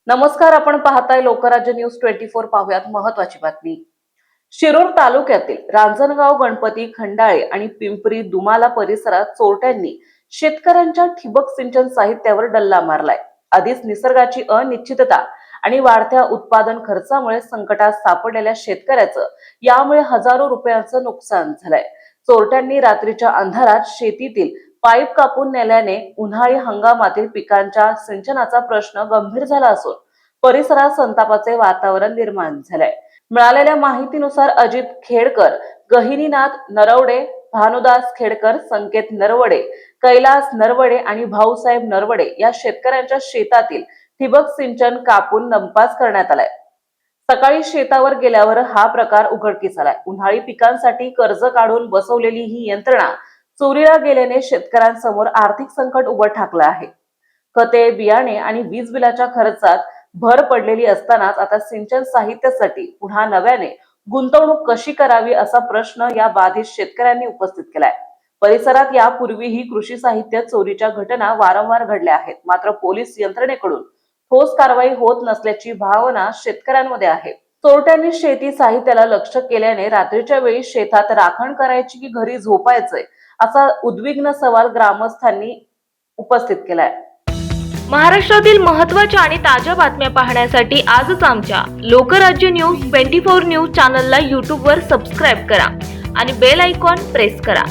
नमस्कार, आपण पाहताय लोकराज्य न्यूज 24। पाहुयात महत्वाची बातमी। शिरूर तालुक्यातील रांजणगाव, गणपती, खंडाळे आणि पिंपरी दुमाला परिसरात चोरट्यांनी शेतकऱ्यांच्या ठिबक सिंचन साहित्यावर डल्ला मारलाय। आधीच निसर्गाची अनिश्चितता आणि वाढत्या उत्पादन खर्चामुळे संकटात सापडलेल्या शेतकऱ्याचं यामुळे हजारो रुपयांचं नुकसान झालंय। चोरट्यांनी रात्रीच्या अंधारात शेतीतील पाईप कापून नेल्याने उन्हाळी हंगामातील पिकांच्या सिंचनाचा प्रश्न गंभीर झाला असून परिसरात संतापाचे वातावरण निर्माण झालंय। मिळालेल्या माहितीनुसार अजित खेडकर, गहिनीनाथ नरवडे, भानुदास खेडकर, संकेत नरवडे, कैलास नरवडे आणि भाऊसाहेब नरवडे या शेतकऱ्यांच्या शेतातील ठिबक सिंचन कापून नंपास करण्यात आलाय। सकाळी शेतावर गेल्यावर हा प्रकार उघडकीस आलाय। उन्हाळी पिकांसाठी कर्ज काढून बसवलेली ही यंत्रणा चोरीला गेल्याने शेतकऱ्यांसमोर आर्थिक संकट उभं ठाकलं आहे। खते, बियाणे आणि वीज बिलाच्या खर्चात भर पडलेली असतानाच आता सिंचन साहित्यासाठी पुन्हा नव्याने गुंतवणूक कशी करावी असा प्रश्न या बाधित शेतकऱ्यांनी उपस्थित केलाय। परिसरात यापूर्वीही कृषी साहित्य चोरीच्या घटना वारंवार घडल्या आहेत, मात्र पोलीस यंत्रणेकडून ठोस कारवाई होत नसल्याची भावना शेतकऱ्यांमध्ये आहे। चोरट्यांनी शेती साहित्याला लक्ष्य केल्याने रात्रीच्या वेळी शेतात राखण करायची की घरी झोपायचंय असा उद्विग्न सवाल ग्रामस्थांनी उपस्थित केलाय। महाराष्ट्रातील महत्त्वाच्या आणि ताज्या बातम्या पाहण्यासाठी आजच आमच्या लोकराज्य न्यूज 24 न्यूज चॅनलला YouTube वर सबस्क्राईब करा आणि बेल आयकॉन प्रेस करा।